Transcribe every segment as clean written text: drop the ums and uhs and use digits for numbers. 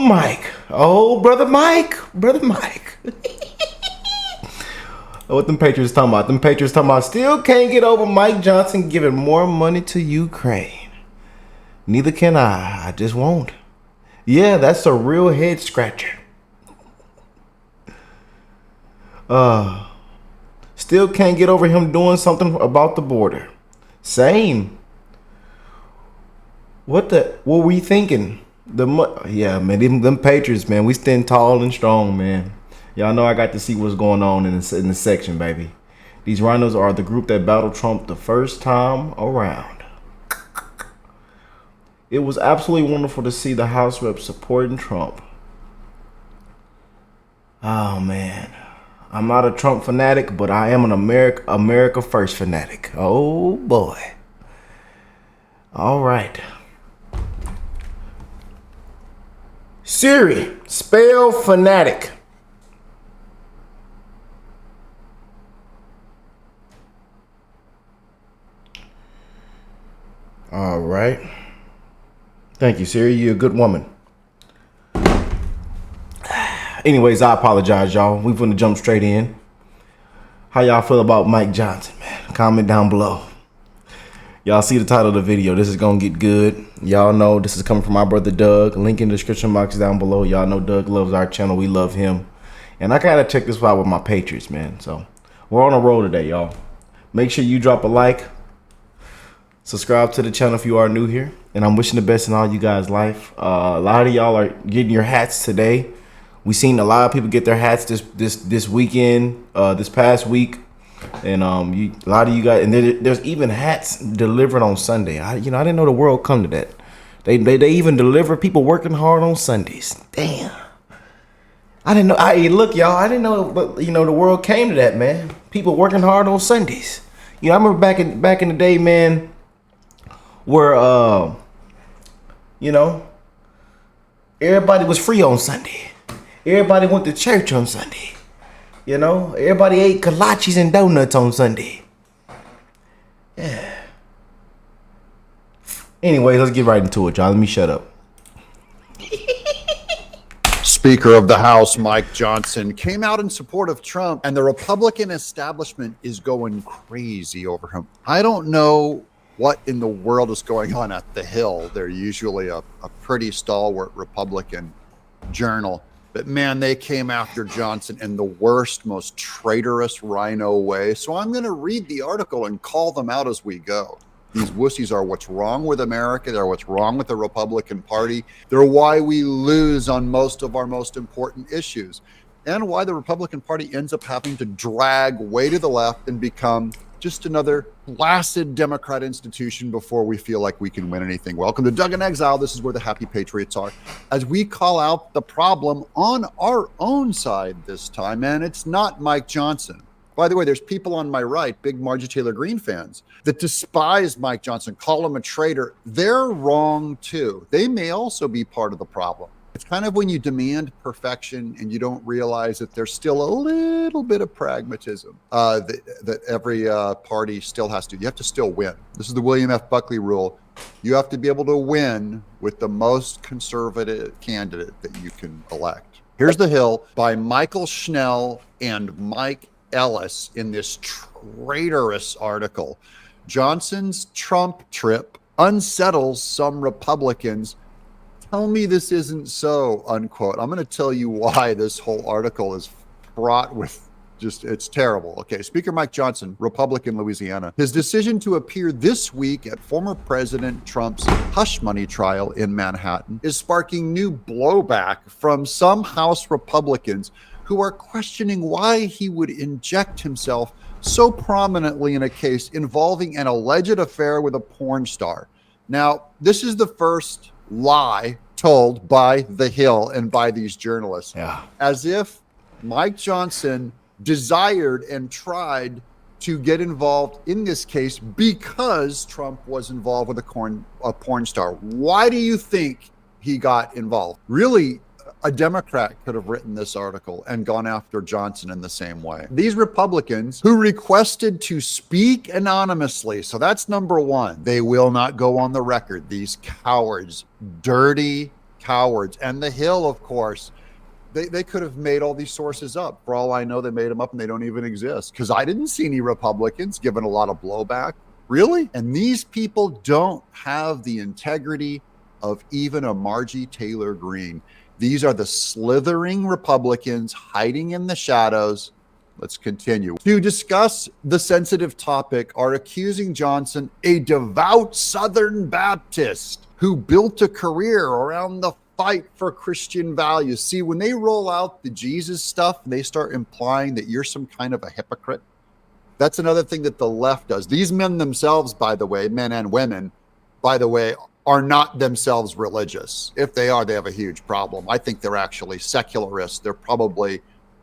Mike. Oh, brother Mike. Brother Mike. What them Patriots talking about? Them Patriots talking about still can't get over Mike Johnson giving more money to Ukraine. Neither can I. I just won't. Yeah, that's a real head scratcher. Still can't get over him doing something about the border. Same. What were we thinking? Yeah, man, them Patriots, man, we stand tall and strong, man. Y'all know I got to see what's going on in the section, baby. These RINOs are the group that battled Trump the first time around. It was absolutely wonderful to see the House reps supporting Trump. Oh, man. I'm not a Trump fanatic, but I am an America First fanatic. Oh, boy. All right. Siri, spell fanatic. All right. Thank you, Siri. You're a good woman. Anyways, I apologize, y'all. We're going to jump straight in. How y'all feel about Mike Johnson, man? Comment down below. Y'all see the title of the video. This is going to get good. Y'all know this is coming from my brother Doug. Link in the description box down below. Y'all know Doug loves our channel. We love him. And I got to check this out with my Patriots, man. So we're on a roll today, y'all. Make sure you drop a like. Subscribe to the channel if you are new here. And I'm wishing the best in all you guys' life. A lot of y'all are getting your hats today. We seen a lot of people get their hats this weekend, this past week. And a lot of you guys, and there's even hats delivered on Sunday. I didn't know the world come to that. They even deliver people working hard on Sundays. Damn. I didn't know. Look, y'all, I didn't know, but the world came to that, man. People working hard on Sundays. I remember back in the day, man, where everybody was free on Sunday. Everybody went to church on Sunday. Everybody ate kolaches and donuts on Sunday. Yeah. Anyway, let's get right into it, y'all. Let me shut up. Speaker of the House, Mike Johnson, came out in support of Trump, and the Republican establishment is going crazy over him. I don't know what in the world is going on at the Hill. They're usually a pretty stalwart Republican journal. But man, they came after Johnson in the worst, most traitorous RINO way. So I'm going to read the article and call them out as we go. These wussies are what's wrong with America. They're what's wrong with the Republican Party. They're why we lose on most of our most important issues, and why the Republican Party ends up having to drag way to the left and become just another placid Democrat institution before we feel like we can win anything. Welcome to Doug in Exile. This is where the happy patriots are, as we call out the problem on our own side this time. And it's not Mike Johnson. By the way, there's people on my right, big Marjorie Taylor Greene fans, that despise Mike Johnson, call him a traitor. They're wrong too. They may also be part of the problem. It's kind of when you demand perfection and you don't realize that there's still a little bit of pragmatism that every party still has to. You have to still win. This is the William F. Buckley rule. You have to be able to win with the most conservative candidate that you can elect. Here's The Hill by Michael Schnell and Mike Ellis in this traitorous article. Johnson's Trump trip unsettles some Republicans. Tell me this isn't so, unquote. I'm going to tell you why this whole article is fraught with it's terrible. Okay, Speaker Mike Johnson, Republican, Louisiana. His decision to appear this week at former President Trump's hush money trial in Manhattan is sparking new blowback from some House Republicans who are questioning why he would inject himself so prominently in a case involving an alleged affair with a porn star. Now, this is the first lie told by The Hill and by these journalists, as if Mike Johnson desired and tried to get involved in this case because Trump was involved with a porn star. Why do you think he got involved? Really, a Democrat could have written this article and gone after Johnson in the same way. These Republicans who requested to speak anonymously, so that's number one. They will not go on the record. These cowards, dirty cowards. And the Hill, of course, they could have made all these sources up. For all I know, they made them up and they don't even exist, because I didn't see any Republicans giving a lot of blowback. Really? And these people don't have the integrity of even a Margie Taylor Greene. These are the slithering Republicans hiding in the shadows. Let's continue. To discuss the sensitive topic are accusing Johnson, a devout Southern Baptist who built a career around the fight for Christian values. See, when they roll out the Jesus stuff, they start implying that you're some kind of a hypocrite. That's another thing that the left does. These men themselves, by the way, men and women, by the way, are not themselves religious. If they are, they have a huge problem. I think they're actually secularists. They're probably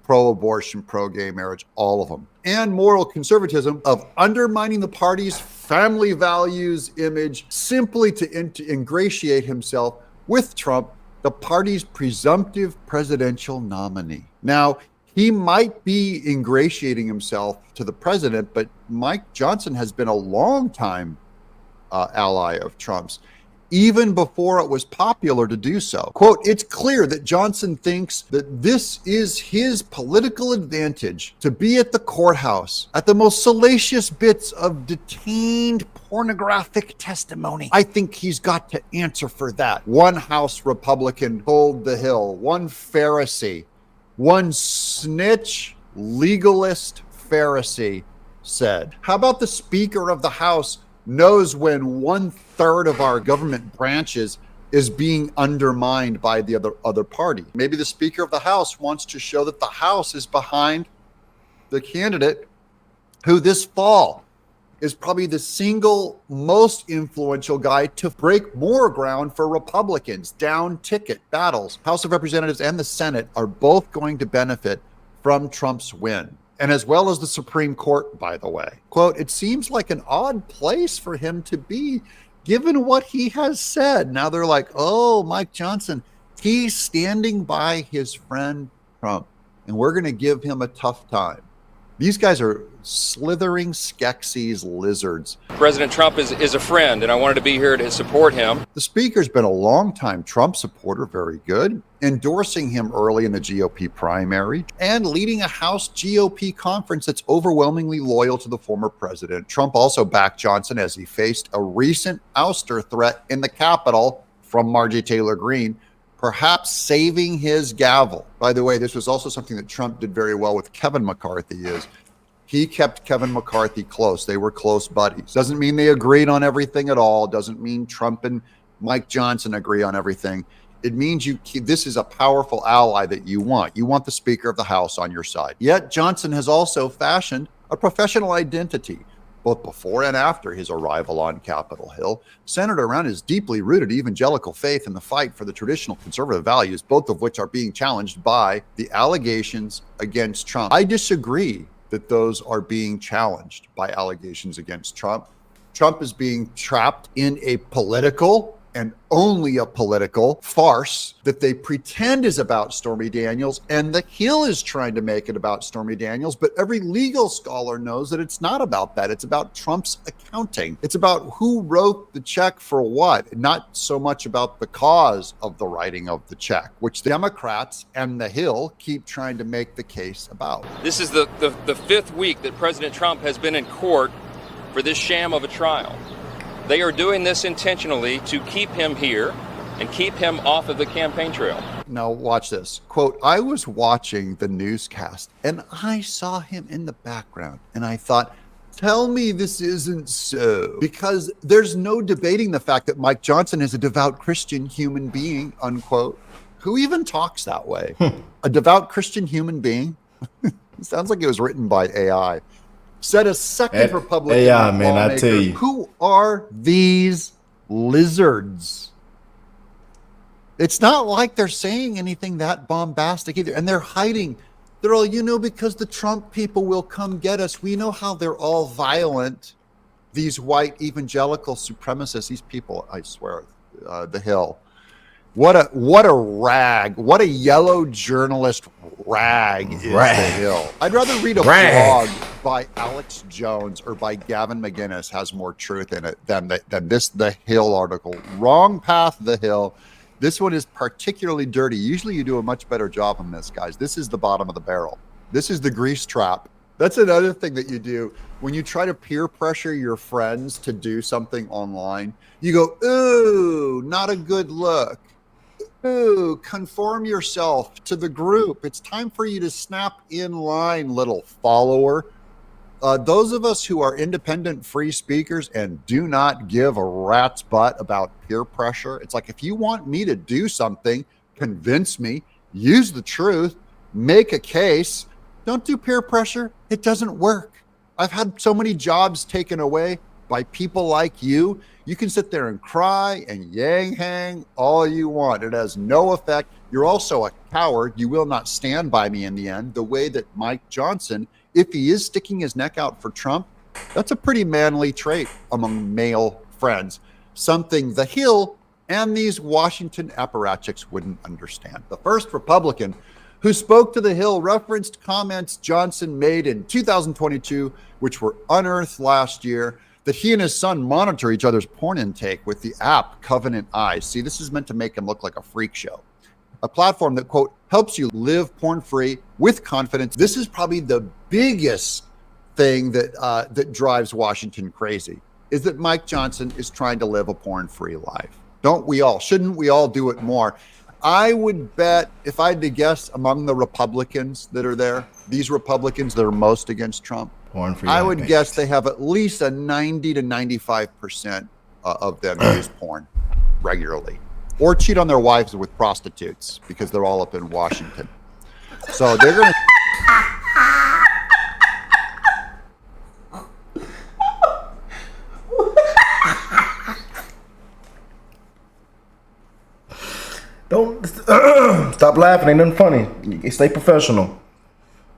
pro-abortion, pro-gay marriage, all of them. And moral conservatism of undermining the party's family values image simply to ingratiate himself with Trump, the party's presumptive presidential nominee. Now, he might be ingratiating himself to the president, but Mike Johnson has been a long-time ally of Trump's, even before it was popular to do so. Quote, it's clear that Johnson thinks that this is his political advantage to be at the courthouse at the most salacious bits of detained pornographic testimony. I think he's got to answer for that. One House Republican told The Hill, one Pharisee, one snitch, legalist Pharisee said. How about the Speaker of the House knows when 1/3 of our government branches is being undermined by the other party? Maybe the Speaker of the House wants to show that the House is behind the candidate who this fall is probably the single most influential guy to break more ground for Republicans, down ticket battles. House of Representatives and the Senate are both going to benefit from Trump's win, and as well as the Supreme Court, by the way. Quote, it seems like an odd place for him to be, given what he has said. Now they're like, oh, Mike Johnson, he's standing by his friend Trump, and we're going to give him a tough time. These guys are slithering Skeksis lizards. President Trump is a friend, and I wanted to be here to support him. The Speaker's been a longtime Trump supporter, very good, endorsing him early in the GOP primary and leading a House GOP conference that's overwhelmingly loyal to the former president. Trump also backed Johnson as he faced a recent ouster threat in the Capitol from Margie Taylor Greene, perhaps saving his gavel. By the way, this was also something that Trump did very well with Kevin McCarthy, is he kept Kevin McCarthy close. They were close buddies. Doesn't mean they agreed on everything at all. Doesn't mean Trump and Mike Johnson agree on everything. It means this is a powerful ally that you want. You want the Speaker of the House on your side. Yet Johnson has also fashioned a professional identity, both before and after his arrival on Capitol Hill, centered around his deeply rooted evangelical faith and the fight for the traditional conservative values, both of which are being challenged by the allegations against Trump. I disagree that those are being challenged by allegations against Trump. Trump is being trapped in a political and only a political farce that they pretend is about Stormy Daniels, and the Hill is trying to make it about Stormy Daniels, but every legal scholar knows that it's not about that. It's about Trump's accounting. It's about who wrote the check for what, not so much about the cause of the writing of the check, which the Democrats and the Hill keep trying to make the case about. This is the fifth week that President Trump has been in court for this sham of a trial. They are doing this intentionally to keep him here and keep him off of the campaign trail. Now watch this. Quote, I was watching the newscast and I saw him in the background and I thought, tell me this isn't so. Because there's no debating the fact that Mike Johnson is a devout Christian human being, unquote. Who even talks that way? A devout Christian human being? It sounds like it was written by AI. Said a second Republican AI, man, I tell you. Who are these lizards? It's not like they're saying anything that bombastic either. And they're hiding. They're all, because the Trump people will come get us. We know how they're all violent. These white evangelical supremacists, these people, I swear, the Hill. What a rag. What a yellow journalist rag is the Hill. I'd rather read a blog by Alex Jones or by Gavin McInnes has more truth in it than this The Hill article. Wrong path, The Hill. This one is particularly dirty. Usually you do a much better job on this, guys. This is the bottom of the barrel. This is the grease trap. That's another thing that you do when you try to peer pressure your friends to do something online. You go, ooh, not a good look. Ooh, conform yourself to the group. It's time for you to snap in line, little follower. Those of us who are independent free speakers and do not give a rat's butt about peer pressure, it's like, if you want me to do something, convince me, use the truth, make a case. Don't do peer pressure. It doesn't work. I've had so many jobs taken away by people like you. You can sit there and cry and yang hang all you want. It has no effect. You're also a coward. You will not stand by me in the end, the way that Mike Johnson, if he is sticking his neck out for Trump, that's a pretty manly trait among male friends, something the Hill and these Washington apparatchiks wouldn't understand. The first Republican who spoke to the Hill referenced comments Johnson made in 2022, which were unearthed last year, that he and his son monitor each other's porn intake with the app Covenant Eyes. See, this is meant to make him look like a freak show. A platform that, quote, helps you live porn-free with confidence. This is probably the biggest thing that drives Washington crazy, is that Mike Johnson is trying to live a porn-free life. Don't we all? Shouldn't we all do it more? I would bet, if I had to guess, among the Republicans that are there, these Republicans that are most against Trump, I would guess they have at least a 90 to 95% of them use porn regularly, or cheat on their wives with prostitutes, because they're all up in Washington. So they're going to... Don't stop laughing. Ain't nothing funny. Stay professional.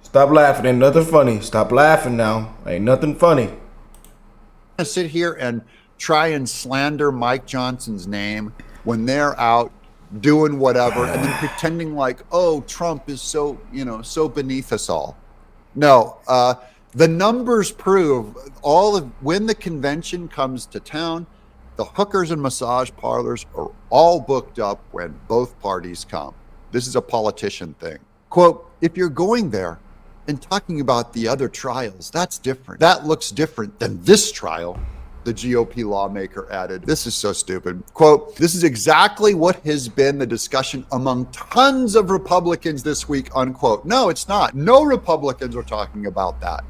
Stop laughing. Ain't nothing funny. Stop laughing now. Ain't nothing funny. I sit here and try and slander Mike Johnson's name when they're out doing whatever, and then pretending like, oh, Trump is so, so beneath us all. No, the numbers prove when the convention comes to town, the hookers and massage parlors are all booked up when both parties come. This is a politician thing. Quote, if you're going there and talking about the other trials, that's different. That looks different than this trial, the GOP lawmaker added. This is so stupid. Quote, this is exactly what has been the discussion among tons of Republicans this week, unquote. No, it's not. No Republicans are talking about that.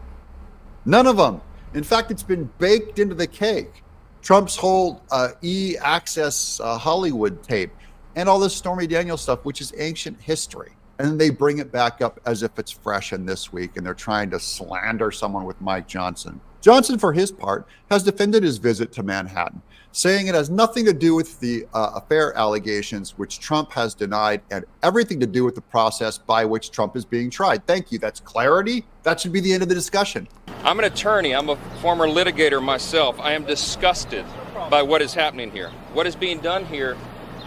None of them. In fact, it's been baked into the cake. Trump's whole e-access Hollywood tape and all this Stormy Daniels stuff, which is ancient history. And they bring it back up as if it's fresh in this week, and they're trying to slander someone with Mike Johnson. Johnson, for his part, has defended his visit to Manhattan, saying it has nothing to do with the affair allegations, which Trump has denied, and everything to do with the process by which Trump is being tried. Thank you. That's clarity. That should be the end of the discussion. I'm an attorney. I'm a former litigator myself. I am disgusted by what is happening here, what is being done here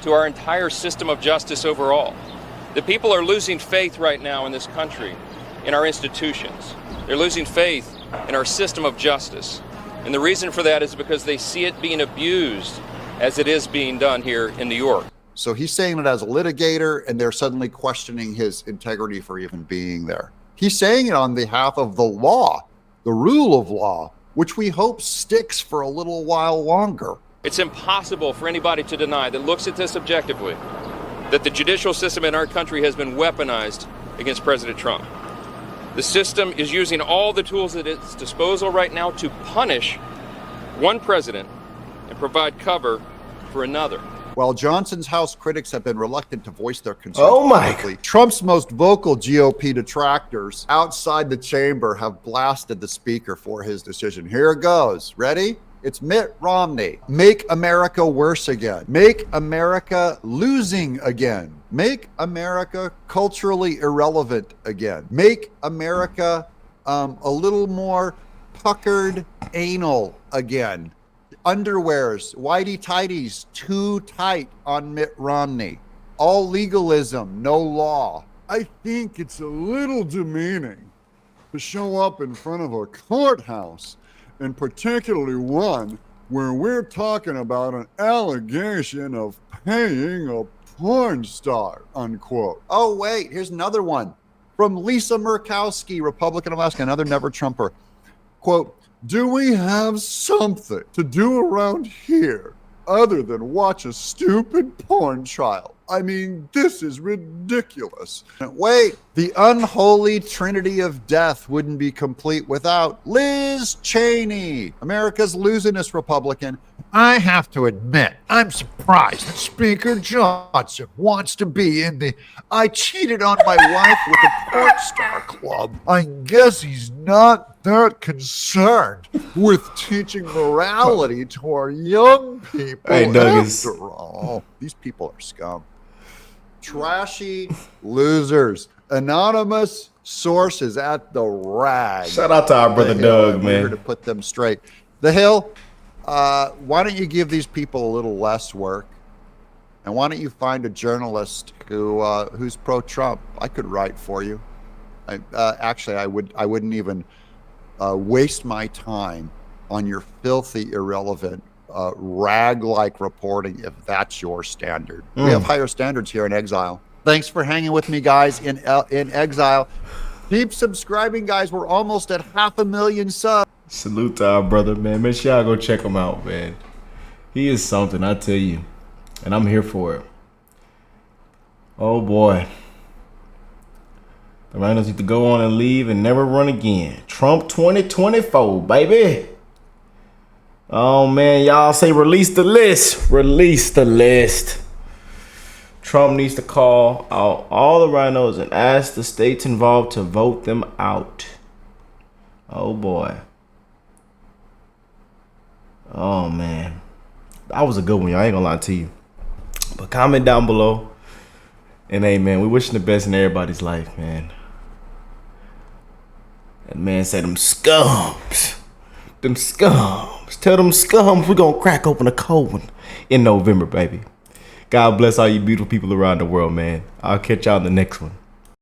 to our entire system of justice overall. The people are losing faith right now in this country, in our institutions. They're losing faith in our system of justice. And the reason for that is because they see it being abused as it is being done here in New York. So he's saying it as a litigator, and they're suddenly questioning his integrity for even being there. He's saying it on behalf of the law, the rule of law, which we hope sticks for a little while longer. It's impossible for anybody to deny that looks at this objectively, that the judicial system in our country has been weaponized against President Trump. The system is using all the tools at its disposal right now to punish one president and provide cover for another. While Johnson's House critics have been reluctant to voice their concerns publicly, Trump's most vocal GOP detractors outside the chamber have blasted the speaker for his decision. Here it goes. Ready? It's Mitt Romney. Make America worse again. Make America losing again. Make America culturally irrelevant again. Make America a little more puckered anal again. Underwears, whitey-tighties, too tight on Mitt Romney. All legalism, no law. I think it's a little demeaning to show up in front of a courthouse, and particularly one where we're talking about an allegation of paying a porn star, unquote. Oh, wait, here's another one from Lisa Murkowski, Republican Alaska, another never Trumper. Quote, do we have something to do around here other than watch a stupid porn trial? I mean, this is ridiculous. Wait, the unholy trinity of death wouldn't be complete without Liz Cheney, America's losingest Republican. I have to admit, I'm surprised that Speaker Johnson wants to be in the I cheated on my wife with a porn star club. I guess he's not that concerned with teaching morality to our young people. Hey, Douglas. After all, these people are scum. Trashy losers. Anonymous sources at the rag. Shout out to our brother Doug, We're here man. to put them straight. The Hill, why don't you give these people a little less work? And why don't you find a journalist who's pro-Trump? I could write for you. Actually, I wouldn't even waste my time on your filthy, irrelevant, rag-like reporting if that's your standard. We have higher standards here in exile. Thanks for hanging with me, guys, in exile. Keep subscribing, guys. We're almost at 500,000 subs. Salute to our brother, man. Make sure y'all go check him out, man. He is something, I tell you. And I'm here for it. Oh, boy. The RINOs need to go on and leave and never run again. Trump 2024, baby. Oh, man. Y'all say release the list. Release the list. Trump needs to call out all the RINOs and ask the states involved to vote them out. Oh, boy. Oh, man. That was a good one, y'all. I ain't gonna lie to you. But comment down below. And hey, man, we wishing the best in everybody's life, man. That man said them scums. Them scums. Tell them scums we're gonna crack open a cold one in November, baby. God bless all you beautiful people around the world, man. I'll catch y'all in the next one.